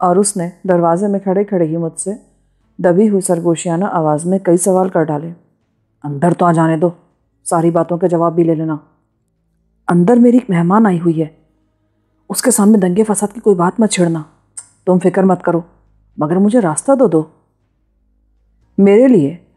اور اس نے دروازے میں کھڑے کھڑے ہی مجھ سے دبی ہوئی سرگوشیانہ آواز میں کئی سوال کر ڈالے۔ اندر تو آ جانے دو، ساری باتوں کے جواب بھی لے لینا۔ اندر میری ایک مہمان آئی ہوئی ہے، اس کے سامنے دنگے فساد کی کوئی بات مت چھڑنا۔ تم فکر مت کرو، مگر مجھے راستہ دو۔ میرے لیے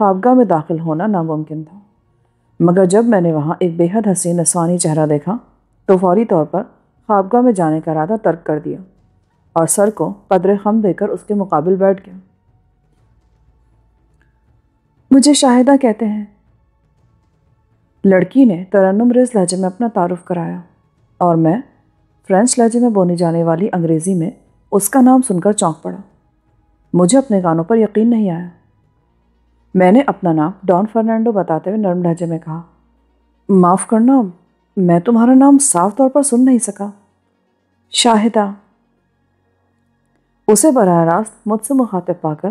خوابگاہ میں داخل ہونا ناممکن تھا، مگر جب میں نے وہاں ایک بے حد حسین نسوانی چہرہ دیکھا تو فوری طور پر خوابگاہ میں جانے کا ارادہ ترک کر دیا اور سر کو قدر خم دے کر اس کے مقابل بیٹھ گیا۔ مجھے شاہدہ کہتے ہیں، لڑکی نے ترنم ریز لہجے میں اپنا تعارف کرایا اور میں فرینچ لہجے میں بولی جانے والی انگریزی میں اس کا نام سن کر چونک پڑا۔ مجھے اپنے کانوں پر یقین نہیں آیا۔ میں نے اپنا نام ڈان فرنینڈو بتاتے ہوئے نرم لہجے میں کہا، معاف کرنا، میں تمہارا نام صاف طور پر سن نہیں سکا۔ شاہدہ۔ اسے براہ راست مجھ سے مخاطب پا کر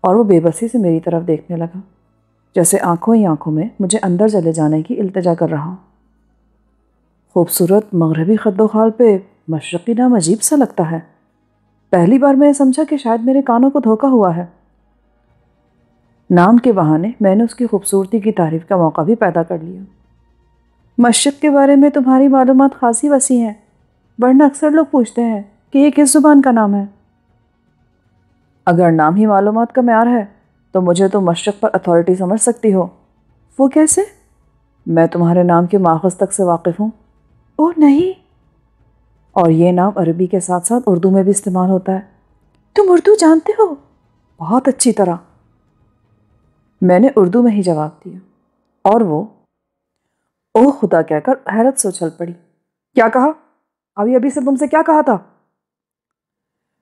اور وہ بے بسی سے میری طرف دیکھنے لگا، جیسے آنکھوں ہی آنکھوں میں مجھے اندر چلے جانے کی التجا کر رہا ہوں۔ خوبصورت مغربی خد و خال پہ مشرقی نام عجیب سا لگتا ہے۔ پہلی بار میں نے سمجھا کہ شاید میرے کانوں کو دھوکا ہوا ہے۔ نام کے بہانے میں نے اس کی خوبصورتی کی تعریف کا موقع بھی پیدا کر لیا۔ مشرق کے بارے میں تمہاری معلومات خاصی وسیع ہیں، ورنہ اکثر لوگ پوچھتے ہیں کہ یہ کس زبان کا نام ہے۔ اگر نام ہی معلومات کا معیار ہے تو مجھے تو مشرق پر اتھارٹی سمجھ سکتی ہو۔ وہ کیسے؟ میں تمہارے نام کے ماخذ تک سے واقف ہوں۔ اوہ نہیں! اور یہ نام عربی کے ساتھ ساتھ اردو میں بھی استعمال ہوتا ہے۔ تم اردو جانتے ہو؟ بہت اچھی طرح۔ میں نے اردو میں ہی جواب دیا اور وہ اوہ خدا کہہ کر حیرت سے اچھل پڑی۔ کیا کہا؟ ابھی سے تم سے کیا کہا تھا؟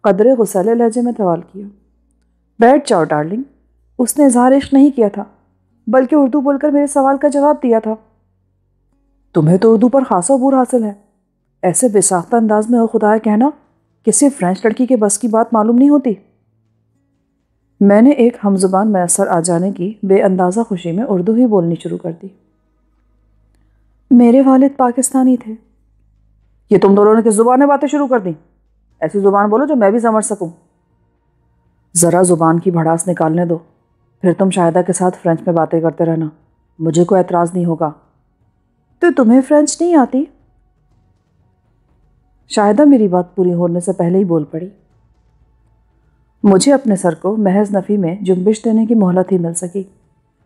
قدرے غصیلے لہجے میں سوال کیا۔ بیٹھ جاؤ ڈارلنگ۔ اس نے اظہار عشق نہیں کیا تھا، بلکہ اردو بول کر میرے سوال کا جواب دیا تھا۔ تمہیں تو اردو پر خاصا عبور حاصل ہے۔ ایسے بے ساختہ انداز میں او خدا کہنا کسی فرینچ لڑکی کے بس کی بات معلوم نہیں ہوتی۔ میں نے ایک ہم زبان میسر آ جانے کی بے اندازہ خوشی میں اردو ہی بولنی شروع کر دی۔ میرے والد پاکستانی تھے۔ یہ تم دونوں نے کس زبان میں باتیں شروع کر دیں؟ ایسی زبان بولو جو میں بھی سمجھ سکوں۔ ذرا زبان کی بھڑاس نکالنے دو، پھر تم شاہدہ کے ساتھ فرینچ میں باتیں کرتے رہنا، مجھے کوئی اعتراض نہیں ہوگا۔ تو تمہیں فرینچ نہیں آتی؟ شاہدہ میری بات پوری ہونے سے پہلے ہی بول پڑی۔ مجھے اپنے سر کو محض نفی میں جنبش دینے کی مہلت ہی مل سکی،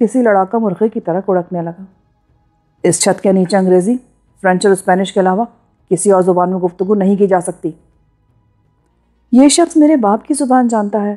کسی لڑاکا مرغے کی طرح کڑکنے لگا۔ اس چھت کے نیچے انگریزی، فرینچ اور اسپینش کے علاوہ کسی اور زبان میں گفتگو نہیں کی جا سکتی۔ یہ شخص میرے باپ کی زبان جانتا ہے۔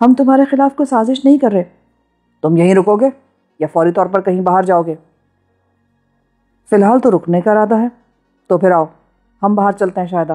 ہم تمہارے خلاف کوئی سازش نہیں کر رہے۔ تم یہیں رکو گے یا فوری طور پر کہیں باہر جاؤ گے؟ فی الحال تو رکنے کا ارادہ ہے، تو پھر آؤ ہم باہر چلتے ہیں شاہدہ۔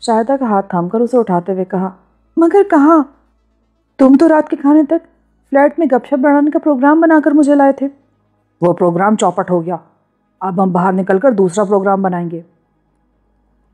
شاہدہ کا ہاتھ تھام کر اسے اٹھاتے ہوئے کہا، مگر کہاں؟ تم تو رات کے کھانے تک فلیٹ میں گپ شپ بڑھانے کا پروگرام بنا کر مجھے لائے تھے۔ وہ پروگرام چوپٹ ہو گیا، اب ہم باہر نکل کر دوسرا پروگرام بنائیں گے۔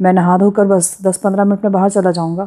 میں نہا دھو کر بس 10-15 منٹ میں باہر چلا جاؤں گا۔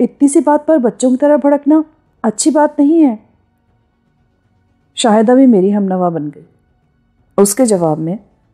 اتنی سی بات پر بچوں کی طرح بھڑکنا اچھی بات نہیں ہے۔ شاہدہ بھی میری ہمنوا بن گئی۔ اس کے جواب میں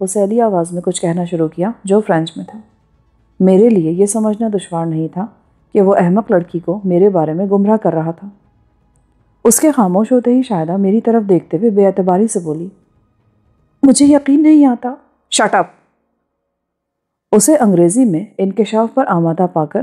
غصیلی آواز میں کچھ کہنا شروع کیا جو فرینچ میں تھا۔ میرے لیے یہ سمجھنا دشوار نہیں تھا کہ وہ احمق لڑکی کو میرے بارے میں گمراہ کر رہا تھا۔ اس کے خاموش ہوتے ہی شاہدہ میری طرف دیکھتے ہوئے بے اعتباری سے بولی، مجھے یقین نہیں آتا۔ Shut up! اسے انگریزی میں انکشاف پر آمادہ پا کر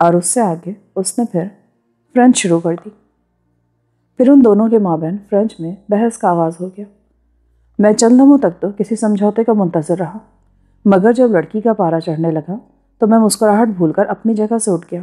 اور اس سے آگے اس نے پھر فرینچ شروع کر دی۔ پھر ان دونوں کے مابین فرینچ میں بحث کا آغاز ہو گیا۔ میں چند لمحوں تک تو کسی سمجھوتے کا منتظر رہا، مگر جب لڑکی کا پارا چڑھنے لگا تو میں مسکراہٹ بھول کر اپنی جگہ سے اٹھ گیا۔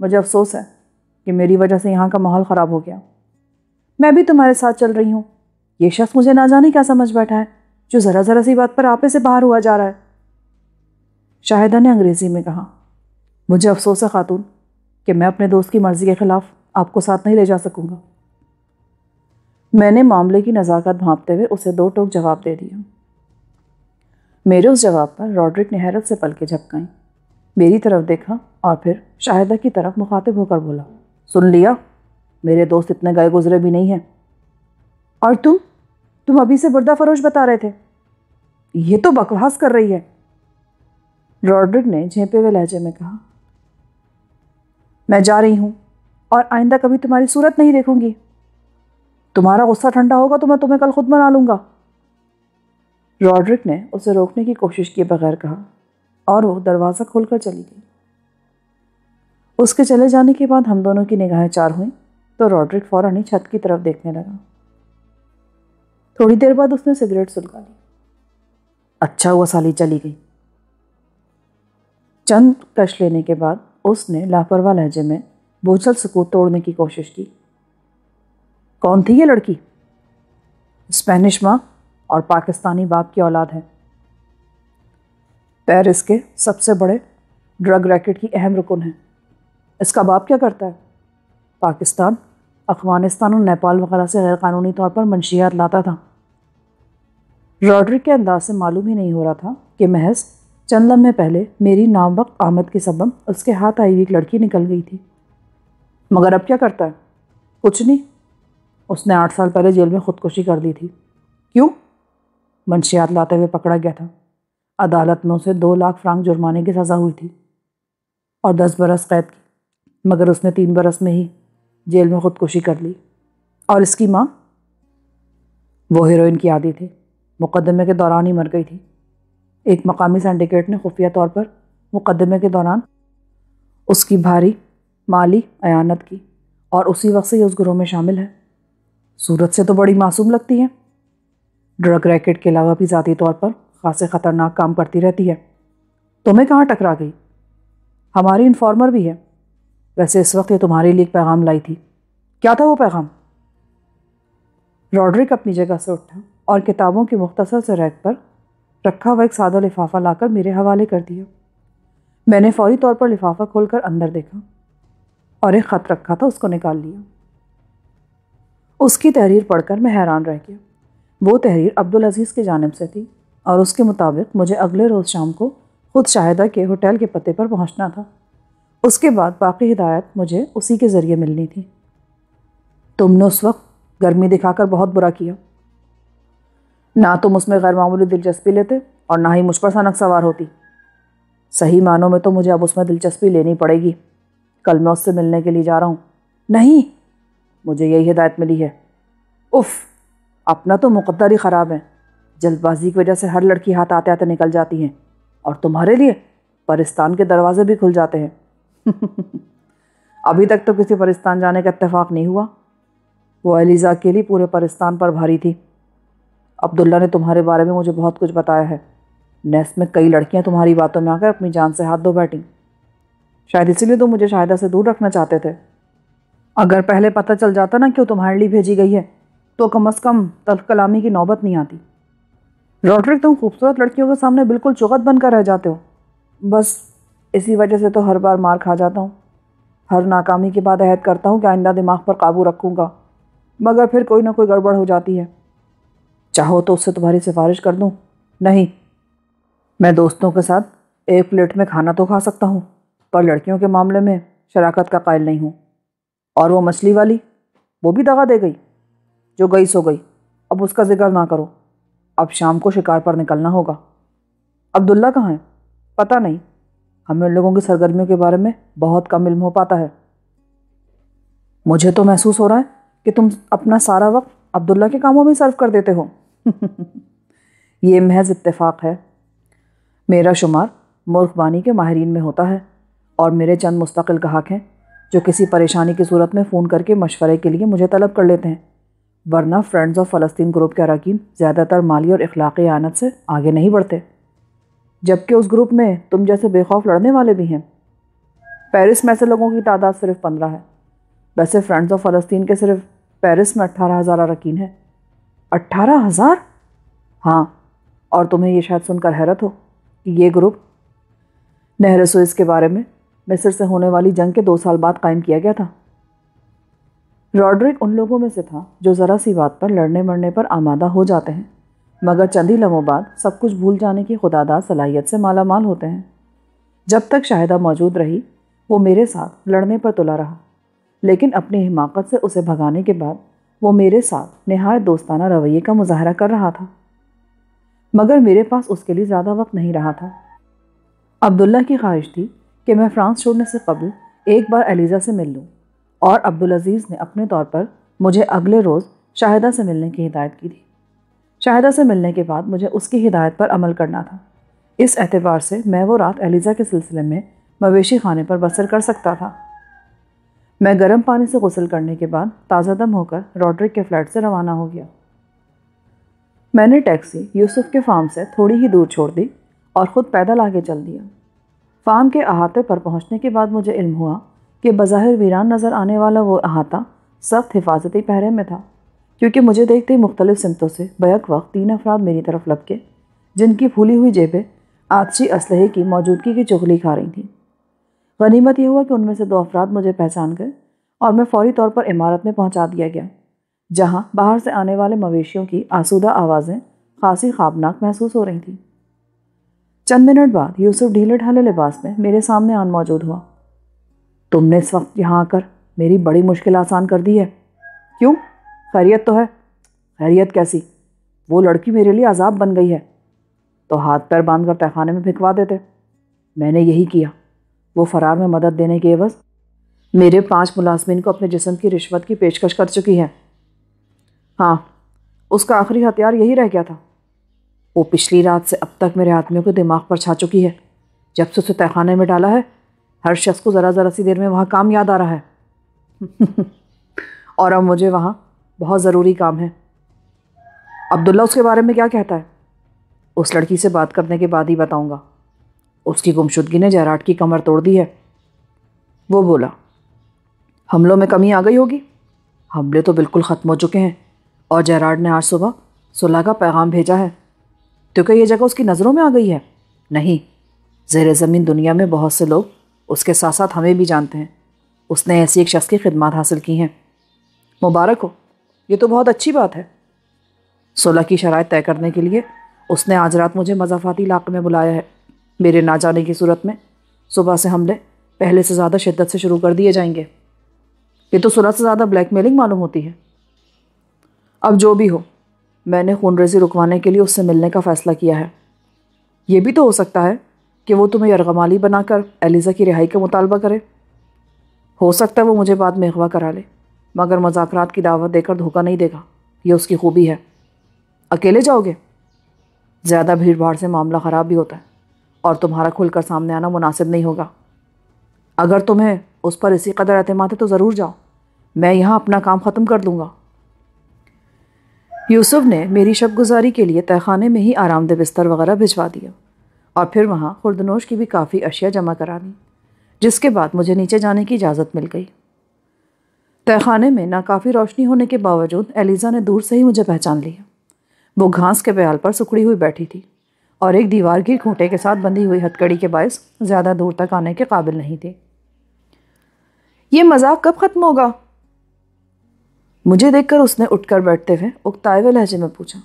مجھے افسوس ہے کہ میری وجہ سے یہاں کا ماحول خراب ہو گیا۔ میں بھی تمہارے ساتھ چل رہی ہوں۔ یہ شخص مجھے نہ جانے کیا سمجھ بیٹھا ہے جو ذرا ذرا سی بات پر آپے سے باہر ہوا جا رہا ہے۔ شاہدہ نے انگریزی میں کہا، مجھے افسوس ہے خاتون کہ میں اپنے دوست کی مرضی کے خلاف آپ کو ساتھ نہیں لے جا سکوں گا۔ میں نے معاملے کی نزاکت بھانپتے ہوئے اسے 2 ٹوک جواب دے دیا۔ میرے اس جواب پر راڈرک نے حیرت سے پلکیں جھپکائیں، میری طرف دیکھا اور پھر شاہدہ کی طرف مخاطب ہو کر بولا، سن لیا، میرے دوست اتنے گئے گزرے بھی نہیں ہیں۔ اور تم ابھی سے بردہ فروش بتا رہے تھے، یہ تو بکواس کر رہی ہے، راڈرک نے جھینپے ہوئے لہجے میں کہا۔ میں جا رہی ہوں اور آئندہ کبھی تمہاری صورت نہیں دیکھوں گی۔ تمہارا غصہ ٹھنڈا ہوگا تو میں تمہیں کل خود منا لوں گا، راڈرک نے اسے روکنے کی کوشش کیے بغیر کہا، اور وہ دروازہ کھول کر چلی گئی۔ اس کے چلے جانے کے بعد ہم دونوں کی نگاہیں چار ہوئیں تو راڈرک فوراً ہی چھت کی طرف دیکھنے لگا۔ تھوڑی دیر بعد اس نے سگریٹ سلگا لی۔ اچھا ہوا سالی چلی گئی۔ چند کش لینے کے بعد اس نے لاپرواہ لہجے میں بوجھل سکوت توڑنے کی کوشش کی۔ کون تھی یہ لڑکی؟ اسپینش ماں اور پاکستانی باپ کی اولاد ہے۔ پیرس کے سب سے بڑے ڈرگ ریکٹ کی اہم رکن ہے۔ اس کا باپ کیا کرتا ہے؟ پاکستان، افغانستان اور نیپال وغیرہ سے غیر قانونی طور پر منشیات لاتا تھا۔ راڈرک کے انداز سے معلوم ہی نہیں ہو رہا تھا کہ محض چند لمحے پہلے میری ناوقت آمد کے سبب اس کے ہاتھ آئی ہوئی ایک لڑکی نکل گئی تھی۔ مگر اب کیا کرتا ہے؟ کچھ نہیں، اس نے 8 سال پہلے جیل میں خودکشی کر لی تھی۔ کیوں؟ منشیات لاتے ہوئے پکڑا گیا تھا۔ عدالت میں اسے 2 لاکھ فرانک جرمانے کی سزا ہوئی تھی اور 10 برس قید کی، مگر اس نے 3 برس میں ہی جیل میں خودکشی کر لی۔ اور اس کی ماں؟ وہ ہیروئن کی عادی تھی، مقدمے کے دوران ہی مر گئی تھی۔ ایک مقامی سینڈیکیٹ نے خفیہ طور پر مقدمے کے دوران اس کی بھاری مالی اعانت کی اور اسی وقت سے یہ اس گروہ میں شامل ہے۔ صورت سے تو بڑی معصوم لگتی ہے، ڈرگ ریکٹ کے علاوہ بھی ذاتی طور پر خاصے خطرناک کام کرتی رہتی ہے۔ تمہیں کہاں ٹکرا گئی؟ ہماری انفارمر بھی ہے۔ ویسے اس وقت یہ تمہارے لیے ایک پیغام لائی تھی۔ کیا تھا وہ پیغام؟ راڈرک اپنی جگہ سے اٹھا اور کتابوں کے مختصر سے ریک پر رکھا ہوا ایک سادہ لفافہ لا کر میرے حوالے کر دیا۔ میں نے فوری طور پر لفافہ کھول کر اندر دیکھا اور ایک خط رکھا تھا، اس کو نکال لیا۔ اس کی تحریر پڑھ کر میں حیران رہ گیا۔ وہ تحریر عبدالعزیز کی جانب سے تھی اور اس کے مطابق مجھے اگلے روز شام کو خود شاہدہ کے ہوٹل کے پتے پر پہنچنا تھا۔ اس کے بعد باقی ہدایت مجھے اسی کے ذریعے ملنی تھی۔ تم نے اس وقت گرمی دکھا کر بہت برا کیا۔ نہ تم اس میں غیر معمولی دلچسپی لیتے اور نہ ہی مجھ پر سنک سوار ہوتی۔ صحیح معنوں میں تو مجھے اب اس میں دلچسپی لینی پڑے گی۔ کل میں اس سے ملنے کے لیے جا رہا ہوں۔ نہیں، مجھے یہی ہدایت ملی ہے۔ اف، اپنا تو مقدر ہی خراب ہے۔ جلد بازی کی وجہ سے ہر لڑکی ہاتھ آتے آتے نکل جاتی ہیں، اور تمہارے لیے پرستان کے دروازے بھی کھل جاتے ہیں۔ ابھی تک تو کسی پرستان جانے کا اتفاق نہیں ہوا۔ وہ ایلیزا کے لیے پورے پرستان پر بھاری تھی۔ عبداللہ نے تمہارے بارے میں مجھے بہت کچھ بتایا ہے۔ نیس میں کئی لڑکیاں تمہاری باتوں میں آ کر اپنی جان سے ہاتھ دھو بیٹھیں۔ شاید اسی لیے تم مجھے شاہدہ سے دور رکھنا چاہتے تھے۔ اگر پہلے پتہ چل جاتا نا کہ وہ تمہارے لیے بھیجی گئی ہے تو کم از کم تلخ کلامی کی نوبت نہیں آتی۔ راڈرک، تم خوبصورت لڑکیوں کے سامنے بالکل چغت بن کر رہ جاتے ہو۔ بس اسی وجہ سے تو ہر بار مار کھا جاتا ہوں۔ ہر ناکامی کے بعد عہد کرتا ہوں کہ آئندہ دماغ پر قابو رکھوں گا، مگر پھر کوئی نہ کوئی گڑبڑ ہو جاتی ہے۔ چاہو تو اس سے تمہاری سفارش کر دوں؟ نہیں، میں دوستوں کے ساتھ ایک پلیٹ میں کھانا تو کھا سکتا ہوں، پر لڑکیوں کے معاملے میں شراکت کا قائل نہیں ہوں۔ اور وہ مچھلی والی، وہ بھی دغا دے گئی؟ جو گئی سو گئی، اب اس کا ذکر نہ کرو۔ اب شام کو شکار پر نکلنا ہوگا۔ عبداللہ کہاں ہے؟ پتہ نہیں، ہمیں ان لوگوں کی سرگرمیوں کے بارے میں بہت کم علم ہو پاتا ہے۔ مجھے تو محسوس ہو رہا ہے کہ تم اپنا سارا وقت عبداللہ کے کاموں میں صرف کر دیتے ہو۔ یہ محض اتفاق ہے۔ میرا شمار مورخ بانی کے ماہرین میں ہوتا ہے، اور میرے چند مستقل گاہک ہیں جو کسی پریشانی کی صورت میں فون کر کے مشورے کے لیے مجھے طلب کر لیتے ہیں، ورنہ فرینڈز آف فلسطین گروپ کے اراکین زیادہ تر مالی اور اخلاقی اعانت سے آگے نہیں بڑھتے، جبکہ اس گروپ میں تم جیسے بے خوف لڑنے والے بھی ہیں۔ پیرس میں ایسے لوگوں کی تعداد صرف 15 ہے۔ ویسے فرینڈز آف فلسطین کے صرف پیرس میں 18,000 اراکین ہیں۔ 18,000؟ ہاں، اور تمہیں یہ شاید سن کر حیرت ہو کہ یہ گروپ نہر سوئز کے بارے میں مصر سے ہونے والی جنگ کے 2 سال بعد قائم کیا گیا تھا۔ روڈرک ان لوگوں میں سے تھا جو ذرا سی بات پر لڑنے مرنے پر آمادہ ہو جاتے ہیں، مگر چند ہی لمحوں بعد سب کچھ بھول جانے کی خداداد صلاحیت سے مالا مال ہوتے ہیں۔ جب تک شاہدہ موجود رہی وہ میرے ساتھ لڑنے پر تلا رہا، لیکن اپنی حماقت سے اسے بھگانے کے بعد وہ میرے ساتھ نہایت دوستانہ رویے کا مظاہرہ کر رہا تھا، مگر میرے پاس اس کے لیے زیادہ وقت نہیں رہا تھا۔ عبداللہ کی خواہش تھی کہ میں فرانس چھوڑنے سے قبل ایک بار ایلیزا سے مل لوں، اور عبدالعزیز نے اپنے طور پر مجھے اگلے روز شاہدہ سے ملنے کی ہدایت کی تھی۔ شاہدہ سے ملنے کے بعد مجھے اس کی ہدایت پر عمل کرنا تھا۔ اس اعتبار سے میں وہ رات ایلیزا کے سلسلے میں مویشی خانے پر بسر کر سکتا تھا۔ میں گرم پانی سے غسل کرنے کے بعد تازہ دم ہو کر روڈرک کے فلیٹ سے روانہ ہو گیا۔ میں نے ٹیکسی یوسف کے فارم سے تھوڑی ہی دور چھوڑ دی اور خود پیدل آگے چل دیا۔ فارم کے احاطے پر پہنچنے کے بعد مجھے علم ہوا کہ بظاہر ویران نظر آنے والا وہ احاطہ سخت حفاظتی پہرے میں تھا، کیونکہ مجھے دیکھتے ہی مختلف سمتوں سے بیک وقت 3 افراد میری طرف لپکے، جن کی پھولی ہوئی جیبیں آتشی اسلحے کی موجودگی کی چغلی کھا رہی تھیں۔ غنیمت یہ ہوا کہ ان میں سے 2 افراد مجھے پہچان گئے اور میں فوری طور پر عمارت میں پہنچا دیا گیا، جہاں باہر سے آنے والے مویشیوں کی آسودہ آوازیں خاصی خوابناک محسوس ہو رہی تھیں۔ چند منٹ بعد یوسف ڈھیلے ڈھالے لباس میں میرے سامنے آن موجود ہوا۔ تم نے اس وقت یہاں آ کر میری بڑی مشکل آسان کر دی ہے۔ کیوں؟ خیریت تو ہے؟ خیریت کیسی؟ وہ لڑکی میرے لیے عذاب بن گئی ہے۔ تو ہاتھ پیر باندھ کر تہخانے میں پھینکوا دیتے۔ میں نے یہی کیا۔ وہ فرار میں مدد دینے کے عوض میرے 5 ملازمین کو اپنے جسم کی رشوت کی پیشکش کر چکی ہے۔ ہاں، اس کا آخری ہتھیار یہی رہ گیا تھا۔ وہ پچھلی رات سے اب تک میرے آدمیوں کے دماغ پر چھا چکی ہے۔ جب سے اسے تہخانے میں ڈالا ہے، ہر شخص کو ذرا ذرا سی دیر میں وہاں کام یاد آ رہا ہے۔ اور اب مجھے وہاں بہت ضروری کام ہے۔ عبداللہ اس کے بارے میں کیا کہتا ہے؟ اس لڑکی سے بات کرنے کے بعد ہی بتاؤں گا۔ اس کی گمشدگی نے جیراڈ کی کمر توڑ دی ہے۔ وہ بولا، حملوں میں کمی آ گئی ہوگی؟ حملے تو بالکل ختم ہو چکے ہیں، اور جیراڈ نے آج صبح صلح کا پیغام بھیجا ہے۔ تو کیا یہ جگہ اس کی نظروں میں آ گئی ہے؟ نہیں، زیر زمین دنیا میں بہت سے لوگ اس کے ساتھ ساتھ ہمیں بھی جانتے ہیں۔ اس نے ایسی ایک شخص کی خدمات حاصل کی ہیں۔ مبارک ہو، یہ تو بہت اچھی بات ہے۔ صلح کی شرائط طے کرنے کے لیے اس نے آج رات مجھے مضافاتی علاقے میں بلایا ہے۔ میرے نہ جانے کی صورت میں صبح سے حملے پہلے سے زیادہ شدت سے شروع کر دیے جائیں گے۔ یہ تو صلح سے زیادہ بلیک میلنگ معلوم ہوتی ہے۔ اب جو بھی ہو، میں نے خون ریزی رکوانے کے لیے اس سے ملنے کا فیصلہ کیا ہے۔ یہ بھی تو ہو سکتا ہے کہ وہ تمہیں یرغمالی بنا کر ایلیزا کی رہائی کا مطالبہ کرے۔ ہو سکتا ہے وہ مجھے بعد میں اغوا کرا لے، مگر مذاکرات کی دعوت دے کر دھوکہ نہیں دے گا۔ یہ اس کی خوبی ہے۔ اکیلے جاؤ گے؟ زیادہ بھیڑ بھاڑ سے معاملہ خراب بھی ہوتا ہے، اور تمہارا کھل کر سامنے آنا مناسب نہیں ہوگا۔ اگر تمہیں اس پر اسی قدر اعتماد ہے تو ضرور جاؤ، میں یہاں اپنا کام ختم کر دوں گا۔ یوسف نے میری شب گزاری کے لیے تہخانے میں ہی آرام دہ بستر وغیرہ بھجوا دیا، اور پھر وہاں خوردنوش کی بھی کافی اشیاء جمع کرا دی، جس کے بعد مجھے نیچے جانے کی اجازت مل گئی۔ تہخانے میں ناکافی روشنی ہونے کے باوجود ایلیزا نے دور سے ہی مجھے پہچان لیا۔ وہ گھاس کے بیال پر سکڑی ہوئی بیٹھی تھی، اور ایک دیوار گیر کھوٹے کے ساتھ بندھی ہوئی ہتکڑی کے باعث زیادہ دور تک آنے کے قابل نہیں تھی۔ یہ مذاق کب ختم ہوگا؟ مجھے دیکھ کر اس نے اٹھ کر بیٹھتے ہوئے اکتائے ہوئے لہجے میں پوچھا۔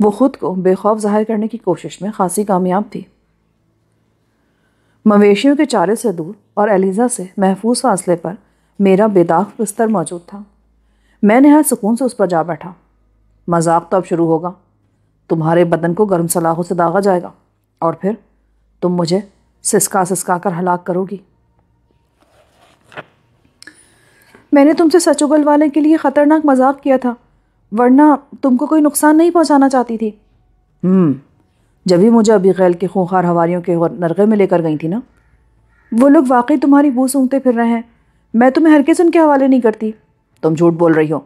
وہ خود کو بے خوف ظاہر کرنے کی کوشش میں خاصی کامیاب تھی۔ مویشیوں کے چارے سے دور اور ایلیزا سے محفوظ فاصلے پر میرا بے داغ بستر موجود تھا۔ میں نہایت سکون سے اس پر جا بیٹھا۔ مذاق تو اب شروع ہوگا۔ تمہارے بدن کو گرم سلاخوں سے داغا جائے گا، اور پھر تم مجھے سسکا سسکا کر ہلاک کرو گی۔ میں نے تم سے سچ اگلوانے کے لیے خطرناک مذاق کیا تھا، ورنہ تم کو کوئی نقصان نہیں پہنچانا چاہتی تھی۔ جبھی مجھے ابیغیل کے خونخوار حواریوں کے نرغے میں لے کر گئی تھی نا۔ وہ لوگ واقعی تمہاری بو سونگتے پھر رہے ہیں۔ میں تمہیں ہرگز ان کے حوالے نہیں کرتی۔ تم جھوٹ بول رہی ہو۔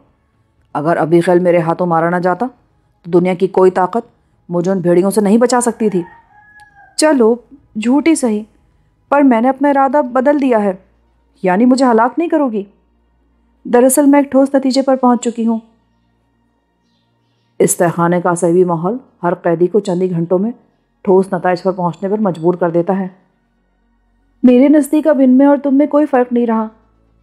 اگر ابیغیل میرے ہاتھوں مارا نہ جاتا تو دنیا کی کوئی طاقت مجھے ان بھیڑیوں سے نہیں بچا سکتی تھی۔ چلو جھوٹ ہی صحیح، پر میں نے اپنا ارادہ بدل دیا ہے۔ یعنی مجھے ہلاک نہیں کرو گی؟ دراصل میں ایک ٹھوس نتیجے پر پہنچ چکی ہوں۔ اس تہخانے کا عصبی ماحول ہر قیدی کو چند ہی گھنٹوں میں ٹھوس نتائج پر پہنچنے پر مجبور کر دیتا ہے۔ میرے نزدیک اب ان میں اور تم میں کوئی فرق نہیں رہا۔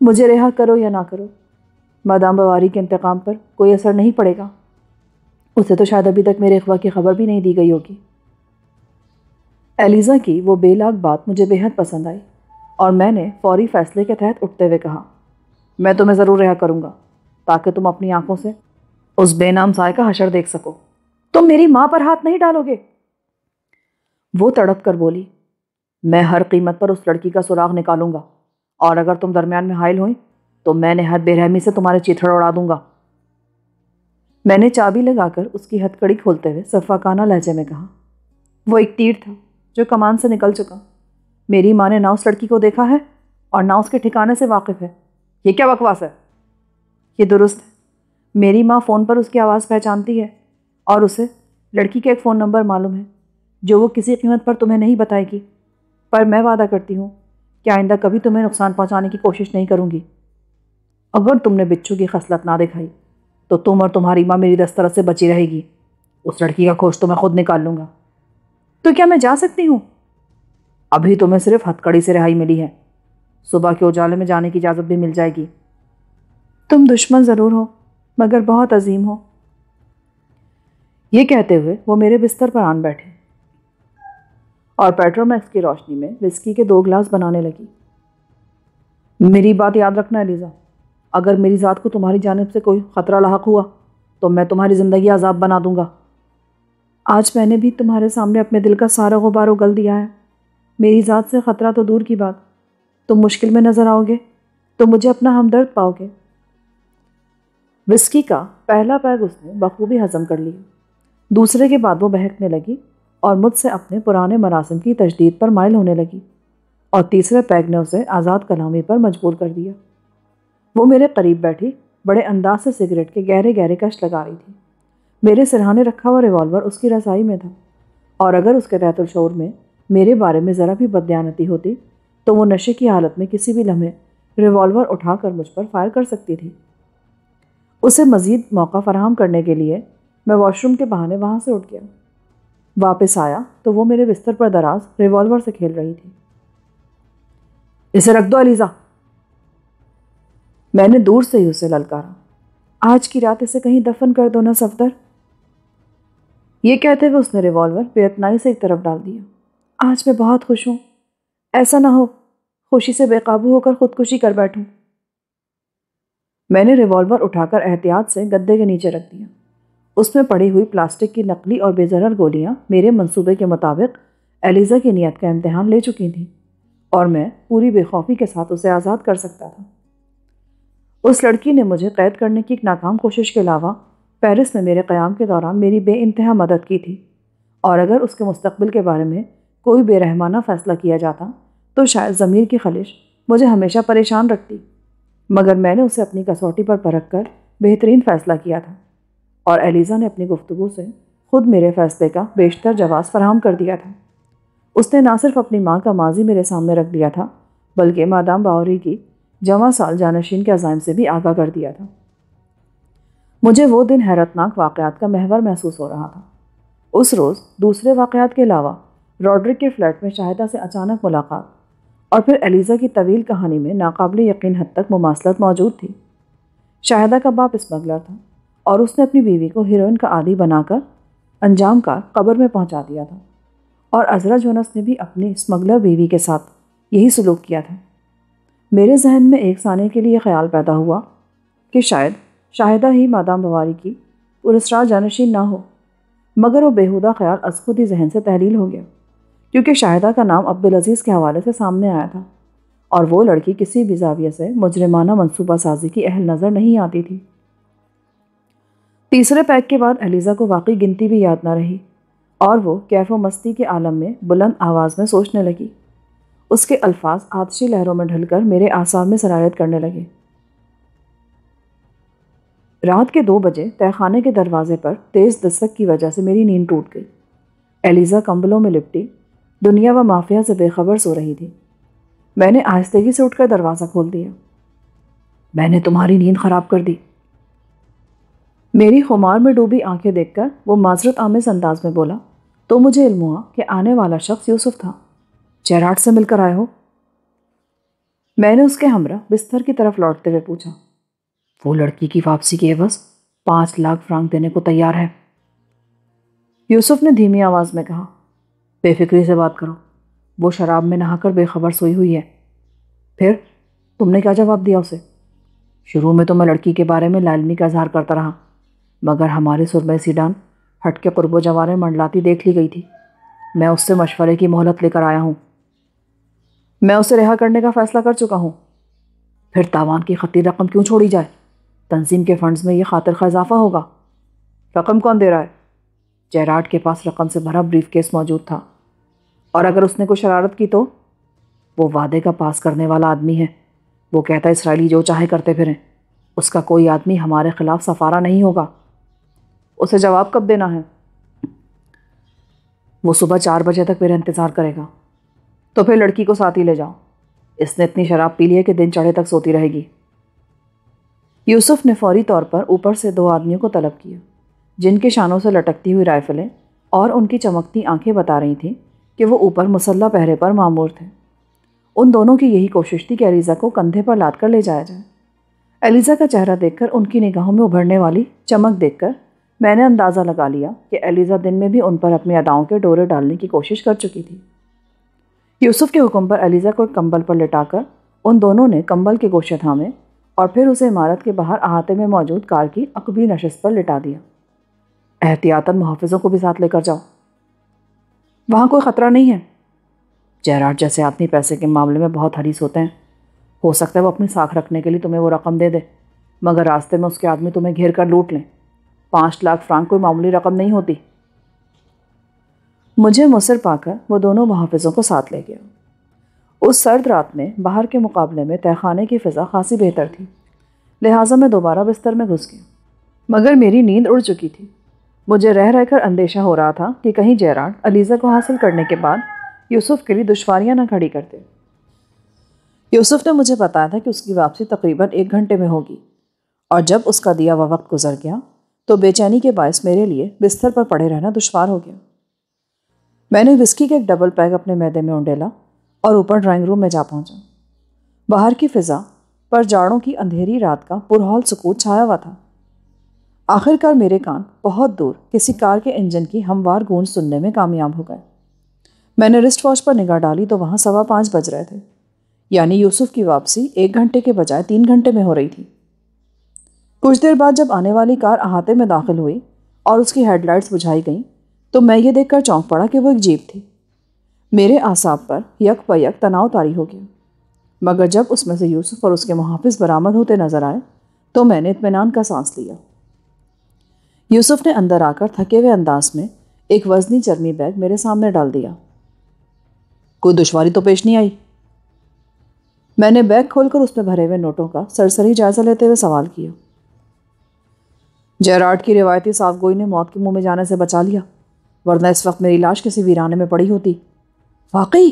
مجھے رہا کرو یا نہ کرو، مادام بواری کے انتقام پر کوئی اثر نہیں پڑے گا۔ اسے تو شاید ابھی تک میرے اغوا کی خبر بھی نہیں دی گئی ہوگی۔ ایلیزا کی وہ بے لاگ بات مجھے بے حد پسند آئی اور میں نے فوری فیصلے کے تحت اٹھتے ہوئے کہا، میں تمہیں ضرور رہا کروں گا تاکہ تم اپنی آنکھوں سے اس بے نام سائے کا حشر دیکھ سکو۔ تم میری ماں پر ہاتھ نہیں ڈالو گے؟ وہ تڑپ کر بولی، میں ہر قیمت پر اس لڑکی کا سراغ نکالوں گا، اور اگر تم درمیان میں حائل ہوئی تو میں نہایت بے رحمی سے تمہارے چیتھڑ اڑا دوں گا۔ میں نے چابی لگا کر اس کی ہتھ کڑی کھولتے ہوئے صفاقانہ لہجے میں کہا، وہ ایک تیر تھا جو کمان سے نکل چکا۔ میری ماں نے نہ اس لڑکی کو دیکھا ہے اور نہ اس کے ٹھکانے سے واقف ہے۔ یہ کیا بکواس ہے؟ یہ درست ہے، میری ماں فون پر اس کی آواز پہچانتی ہے اور اسے لڑکی کا ایک فون نمبر معلوم ہے جو وہ کسی قیمت پر تمہیں نہیں بتائے گی، پر میں وعدہ کرتی ہوں کہ آئندہ کبھی تمہیں نقصان پہنچانے کی کوشش نہیں کروں گی۔ اگر تم نے بچھو کی خصلت نہ دکھائی تو تم اور تمہاری ماں میری دسترس سے بچی رہے گی۔ اس لڑکی کا کھوج تو میں خود نکال لوں گا۔ تو کیا میں جا سکتی ہوں؟ ابھی تمہیں صرف ہتھ کڑی سے رہائی ملی ہے، صبح کے اجالے میں جانے کی اجازت بھی مل جائے گی۔ تم دشمن ضرور ہو مگر بہت عظیم ہو۔ یہ کہتے ہوئے وہ میرے بستر پر آن بیٹھے اور پیٹرومیکس کی روشنی میں وسکی کے 2 گلاس بنانے لگی۔ میری بات یاد رکھنا ایلیزا، اگر میری ذات کو تمہاری جانب سے کوئی خطرہ لاحق ہوا تو میں تمہاری زندگی عذاب بنا دوں گا۔ آج میں نے بھی تمہارے سامنے اپنے دل کا سارا غبار اگل دیا ہے۔ میری ذات سے خطرہ تو دور کی بات، تم مشکل میں نظر آؤ گے تو مجھے اپنا ہمدرد پاؤ گے۔ وسکی کا پہلا پیگ اس نے بخوبی ہضم کر لیا، دوسرے کے بعد وہ بہکنے لگی اور مجھ سے اپنے پرانے مراسم کی تجدید پر مائل ہونے لگی، اور تیسرے پیگ نے اسے آزاد کلامی پر مجبور کر دیا۔ وہ میرے قریب بیٹھی بڑے انداز سے سگریٹ کے گہرے گہرے کش لگا رہی تھی۔ میرے سرہانے رکھا ہوا ریوالور اس کی رسائی میں تھا، اور اگر اس کے تحت الشعور میں میرے بارے میں ذرا بھی بددیانتی ہوتی تو وہ نشے کی حالت میں کسی بھی لمحے ریوالور اٹھا کر مجھ پر فائر کر سکتی تھی۔ اسے مزید موقع فراہم کرنے کے لیے میں واش روم کے بہانے وہاں سے اٹھ گیا۔ واپس آیا تو وہ میرے بستر پر دراز ریوالور سے کھیل رہی تھی۔ اسے رکھ دو ایلیزا، میں نے دور سے ہی اسے للکارا۔ آج کی رات اسے کہیں دفن کر دو نا صفدر۔ یہ کہتے ہوئے اس نے ریوالور بے اعتنائی سے ایک طرف ڈال دیا۔ آج میں بہت خوش ہوں، ایسا نہ ہو خوشی سے بے قابو ہو کر خودکشی کر بیٹھوں۔ میں نے ریوالور اٹھا کر احتیاط سے گدے کے نیچے رکھ دیا۔ اس میں پڑی ہوئی پلاسٹک کی نقلی اور بے ضرر گولیاں میرے منصوبے کے مطابق ایلیزا کی نیت کا امتحان لے چکی تھیں، اور میں پوری بے خوفی کے ساتھ اسے آزاد کر سکتا تھا۔ اس لڑکی نے مجھے قید کرنے کی ایک ناکام کوشش کے علاوہ پیرس میں میرے قیام کے دوران میری بے انتہا مدد کی تھی، اور اگر اس کے مستقبل کے بارے میں کوئی بے رحمانہ فیصلہ کیا جاتا تو شاید ضمیر کی خلش مجھے ہمیشہ پریشان رکھتی، مگر میں نے اسے اپنی کسوٹی پر پرکھ کر بہترین فیصلہ کیا تھا، اور ایلیزا نے اپنی گفتگو سے خود میرے فیصلے کا بیشتر جواز فراہم کر دیا تھا۔ اس نے نہ صرف اپنی ماں کا ماضی میرے سامنے رکھ دیا تھا بلکہ مادام باوری کی جواں سال جانشین کے عزائم سے بھی آگاہ کر دیا تھا۔ مجھے وہ دن حیرتناک واقعات کا محور محسوس ہو رہا تھا۔ اس روز دوسرے واقعات کے علاوہ روڈرک کے فلیٹ میں شاہدہ سے اچانک ملاقات اور پھر ایلیزا کی طویل کہانی میں ناقابل یقین حد تک مماثلت موجود تھی۔ شاہدہ کا باپ اسمگلر تھا اور اس نے اپنی بیوی کو ہیروئن کا عادی بنا کر انجام کار قبر میں پہنچا دیا تھا، اور عذرا جونس نے بھی اپنی اسمگلر بیوی کے ساتھ یہی سلوک کیا تھا۔ میرے ذہن میں ایک ثانیے کے لیے خیال پیدا ہوا کہ شاید شاہدہ ہی مادام بواری کی پراسرار جانشین نہ ہو، مگر وہ بیہودہ خیال از خود ہی ذہن سے تحلیل ہو گیا، کیونکہ شاہدہ کا نام عبدالعزیز کے حوالے سے سامنے آیا تھا، اور وہ لڑکی کسی بھی زاویے سے مجرمانہ منصوبہ سازی کی اہل نظر نہیں آتی تھی۔ تیسرے پیک کے بعد ایلیزا کو واقعی گنتی بھی یاد نہ رہی، اور وہ کیف و مستی کے عالم میں بلند آواز میں سوچنے لگی۔ اس کے الفاظ آتشی لہروں میں ڈھل کر میرے اعصاب میں سرایت کرنے لگے۔ رات کے 2 بجے تہہ خانے کے دروازے پر تیز دستک کی وجہ سے میری نیند ٹوٹ گئی۔ ایلیزا کمبلوں میں لپٹی دنیا و مافیا سے بے خبر سو رہی تھی۔ میں نے آہستگی سے اٹھ کر دروازہ کھول دیا۔ میں نے تمہاری نیند خراب کر دی۔ میری خمار میں ڈوبی آنکھیں دیکھ کر وہ معذرت آمیز انداز میں بولا تو مجھے علم ہوا کہ آنے والا شخص یوسف تھا۔ جیراڈ سے مل کر آئے ہو؟ میں نے اس کے ہمراہ بستر کی طرف لوٹتے ہوئے پوچھا۔ وہ لڑکی کی واپسی کے عوض 5 لاکھ فرانک دینے کو تیار ہے۔ یوسف نے دھیمی آواز میں کہا۔ بے فکری سے بات کرو، وہ شراب میں نہا کر بے خبر سوئی ہوئی ہے۔ پھر تم نے کیا جواب دیا اسے؟ شروع میں تو میں لڑکی کے بارے میں لا علمی کا اظہار کرتا رہا، مگر ہماری سرمہ سیڈان ہٹ کے قرب و جوار منڈلاتی دیکھ لی گئی تھی۔ میں اس سے مشورے کی مہلت لے کر آیا ہوں۔ میں اسے رہا کرنے کا فیصلہ کر چکا ہوں۔ پھر تاوان کی خطی رقم کیوں چھوڑی جائے؟ تنظیم کے فنڈز میں یہ خاطر خواہ اضافہ ہوگا۔ رقم کون دے رہا ہے؟ جیراڈ کے پاس رقم سے بھرا بریف کیس موجود تھا، اور اگر اس نے کوئی شرارت کی تو وہ وعدے کا پاس کرنے والا آدمی ہے۔ وہ کہتا ہے اسرائیلی جو چاہے کرتے پھریں، اس کا کوئی آدمی ہمارے خلاف سفارہ نہیں ہوگا۔ اسے جواب کب دینا ہے؟ وہ صبح 4 بجے تک میرا انتظار کرے گا۔ تو پھر لڑکی کو ساتھ ہی لے جاؤ، اس نے اتنی شراب پی لی ہے کہ دن چڑھے تک سوتی رہے گی۔ یوسف نے فوری طور پر اوپر سے 2 آدمیوں کو طلب کیا، جن کے شانوں سے لٹکتی ہوئی رائفلیں اور ان کی چمکتی آنکھیں بتا رہی تھیں کہ وہ اوپر مسلح پہرے پر مامور تھے۔ ان دونوں کی یہی کوشش تھی کہ ایلیزا کو کندھے پر لاد کر لے جایا جائے۔ ایلیزا کا چہرہ دیکھ کر، ان کی نگاہوں میں ابھرنے والی چمک دیکھ کر میں نے اندازہ لگا لیا کہ ایلیزا دن میں بھی ان پر اپنی اداؤں کے ڈورے ڈالنے کی کوشش کر چکی تھی۔ یوسف کے حکم پر ایلیزا کو ایک کمبل پر لٹا کر ان دونوں نے کمبل کے گوشے تھامے اور پھر اسے عمارت کے باہر احاطے میں موجود کار کی عقبی نشست پر لٹا دیا۔ احتیاطاً محافظوں کو بھی ساتھ لے کر جاؤ، وہاں کوئی خطرہ نہیں ہے۔ جیراڈ جیسے آدمی پیسے کے معاملے میں بہت حریص ہوتے ہیں، ہو سکتا ہے وہ اپنی ساکھ رکھنے کے لیے تمہیں وہ رقم دے دے، مگر راستے میں اس کے آدمی تمہیں گھیر کر لوٹ لیں۔ 5 لاکھ فرانک کوئی معمولی رقم نہیں ہوتی۔ مجھے مصر پا کر وہ دونوں محافظوں کو ساتھ لے گیا۔ اس سرد رات میں باہر کے مقابلے میں تہہ خانے کی فضا خاصی بہتر تھی، لہٰذا میں دوبارہ بستر میں گھس گیا، مگر میری نیند اڑ چکی تھی۔ مجھے رہ رہ کر اندیشہ ہو رہا تھا کہ کہیں جیراڈ ایلیزا کو حاصل کرنے کے بعد یوسف کے لیے دشواریاں نہ کھڑی کرتے۔ یوسف نے مجھے بتایا تھا کہ اس کی واپسی تقریباً 1 گھنٹے میں ہوگی، اور جب اس کا دیا ہوا وقت گزر گیا تو بے چینی کے باعث میرے لیے بستر پر پڑے رہنا دشوار ہو گیا۔ میں نے وسکی کے ایک ڈبل پیگ اپنے معدے میں اونڈیلا اور اوپر ڈرائنگ روم میں جا پہنچا۔ باہر کی فضا پر جاڑوں کی اندھیری رات کا پرہول سکوت چھایا ہوا تھا۔ آخر کار میرے کان بہت دور کسی کار کے انجن کی ہموار گونج سننے میں کامیاب ہو گئے۔ میں نے رسٹ واچ پر نگاہ ڈالی تو وہاں 5:15 بج رہے تھے، یعنی یوسف کی واپسی 1 گھنٹے کے بجائے 3 گھنٹے میں ہو رہی تھی۔ کچھ دیر بعد جب آنے والی کار احاطے میں داخل ہوئی اور اس کی ہیڈ لائٹس بجھائی گئیں تو میں یہ دیکھ کر چونک پڑا کہ وہ ایک جیپ تھی۔ میرے اعصاب پر یک پہ یک تناؤ طاری ہو گیا، مگر جب اس میں سے یوسف اور اس کے محافظ برآمد ہوتے نظر آئے تو میں نے اطمینان کا سانس لیا۔ یوسف نے اندر آ کر تھکے ہوئے انداز میں ایک وزنی چرمی بیگ میرے سامنے ڈال دیا۔ کوئی دشواری تو پیش نہیں آئی؟ میں نے بیگ کھول کر اس میں بھرے ہوئے نوٹوں کا سرسری جائزہ لیتے ہوئے سوال کیا۔ جیراڈ کی روایتی صاف گوئی نے موت کے منہ میں جانے سے بچا لیا، ورنہ اس وقت میری لاش کسی ویرانے میں پڑی ہوتی۔ واقعی؟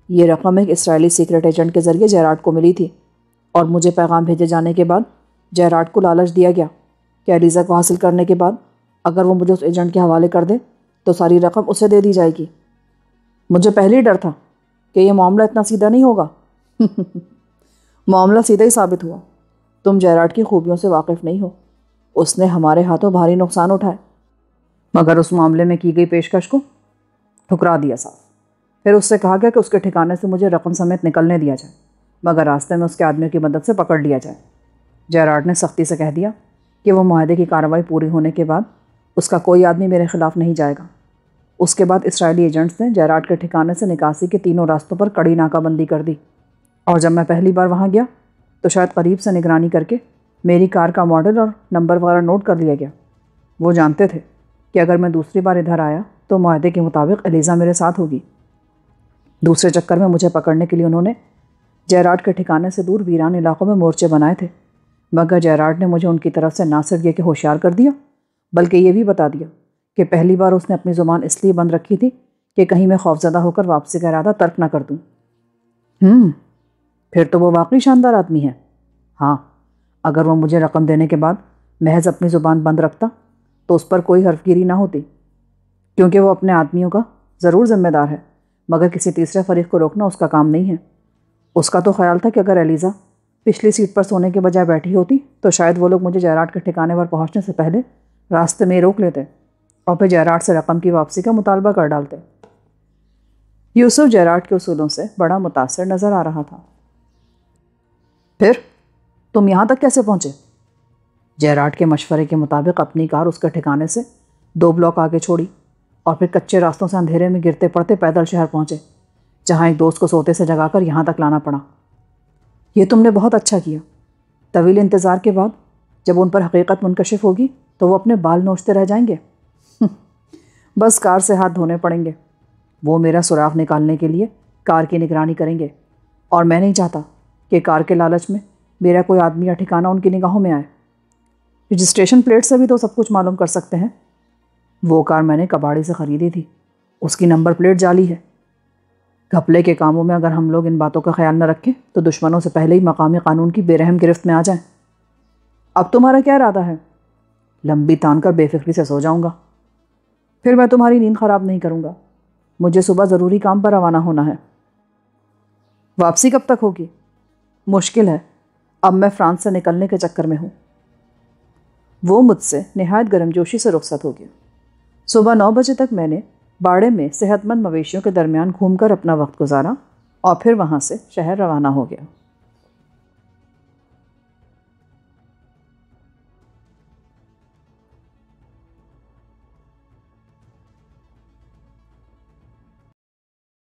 یہ رقم ایک اسرائیلی سیکرٹ ایجنٹ کے ذریعے جیراڈ کو ملی تھی، اور مجھے پیغام بھیجے جانے کے بعد جیراڈ کو لالچ دیا گیا کہ ایلیزا کو حاصل کرنے کے بعد اگر وہ مجھے اس ایجنٹ کے حوالے کر دے تو ساری رقم اسے دے دی جائے گی۔ مجھے پہلے ہی ڈر تھا کہ یہ معاملہ اتنا سیدھا نہیں ہوگا۔ معاملہ سیدھا ہی ثابت ہوا۔ تم جیراڈ کی خوبیوں سے واقف نہیں ہو، اس نے ہمارے ہاتھوں بھاری نقصان اٹھائے، مگر اس معاملے میں کی گئی پیشکش کو ٹھکرا دیا صاف۔ پھر اس سے کہا گیا کہ اس کے ٹھکانے سے مجھے رقم سمیت نکلنے دیا جائے، مگر راستے میں اس کے آدمیوں کی مدد سے پکڑ لیا جائے۔ جیراڈ نے سختی سے کہہ دیا کہ وہ معاہدے کی کارروائی پوری ہونے کے بعد اس کا کوئی آدمی میرے خلاف نہیں جائے گا۔ اس کے بعد اسرائیلی ایجنٹس نے جیراڈ کے ٹھکانے سے نکاسی کے 3 راستوں پر کڑی ناکہ بندی کر دی، اور جب میں پہلی بار وہاں گیا تو شاید قریب سے نگرانی کر کے میری کار کا ماڈل اور نمبر وغیرہ نوٹ کر لیا گیا۔ وہ جانتے تھے کہ اگر میں دوسری بار ادھر آیا تو معاہدے کے مطابق ایلیزا میرے ساتھ ہوگی۔ دوسرے چکر میں مجھے پکڑنے کے لیے انہوں نے جیراڈ کے ٹھکانے سے دور ویران علاقوں میں مورچے بنائے تھے، مگر جیراڈ نے مجھے ان کی طرف سے نہ صرف یہ کہ ہوشیار کر دیا، بلکہ یہ بھی بتا دیا کہ پہلی بار اس نے اپنی زبان اس لیے بند رکھی تھی کہ کہیں میں خوفزدہ ہو کر واپسی کا ارادہ ترک نہ کر دوں۔ پھر تو وہ واقعی شاندار آدمی ہے۔ ہاں، اگر وہ مجھے رقم دینے کے بعد محض اپنی زبان بند رکھتا تو اس پر کوئی حرف گیری نہ ہوتی، کیونکہ وہ اپنے آدمیوں کا ضرور ذمہ دار ہے، مگر کسی تیسرے فریق کو روکنا اس کا کام نہیں ہے۔ اس کا تو خیال تھا کہ اگر ایلیزا پچھلی سیٹ پر سونے کے بجائے بیٹھی ہوتی تو شاید وہ لوگ مجھے جیراٹ کے ٹھکانے پر پہنچنے سے پہلے راستے میں روک لیتے اور پھر جیراٹ سے رقم کی واپسی کا مطالبہ کر ڈالتے۔ یوسف جیراٹ کے اصولوں سے بڑا متاثر نظر آ رہا تھا۔ پھر تم یہاں تک کیسے پہنچے؟ جیراٹ کے مشورے کے مطابق اپنی کار اس کے ٹھکانے سے 2 بلاک آگے چھوڑی اور پھر کچے راستوں سے اندھیرے میں گرتے پڑتے پیدل شہر پہنچے، جہاں ایک دوست کو سوتے سے جگا کر یہاں تک لانا پڑا۔ یہ تم نے بہت اچھا کیا۔ طویل انتظار کے بعد جب ان پر حقیقت منکشف ہوگی تو وہ اپنے بال نوچتے رہ جائیں گے۔ بس کار سے ہاتھ دھونے پڑیں گے۔ وہ میرا سراغ نکالنے کے لیے کار کی نگرانی کریں گے، اور میں نہیں چاہتا کہ کار کے لالچ میں میرا کوئی آدمی یا ٹھکانہ ان کی نگاہوں میں آئے۔ رجسٹریشن پلیٹ سے بھی تو سب کچھ معلوم کر سکتے ہیں۔ وہ کار میں نے کباڑی سے خریدی تھی، اس کی نمبر پلیٹ جعلی ہے۔ گھپلے کے کاموں میں اگر ہم لوگ ان باتوں کا خیال نہ رکھیں تو دشمنوں سے پہلے ہی مقامی قانون کی بے رحم گرفت میں آ جائیں۔ اب تمہارا کیا ارادہ ہے؟ لمبی تان کر بے فکری سے سو جاؤں گا۔ پھر میں تمہاری نیند خراب نہیں کروں گا۔ مجھے صبح ضروری کام پر روانہ ہونا ہے۔ واپسی کب تک ہوگی؟ مشکل ہے، اب میں فرانس سے نکلنے کے چکر میں ہوں۔ وہ مجھ سے نہایت گرم جوشی سے رخصت ہو گیا۔ صبح 9 بجے تک میں نے باڑے میں صحت مند مویشیوں کے درمیان گھوم کر اپنا وقت گزارا اور پھر وہاں سے شہر روانہ ہو گیا۔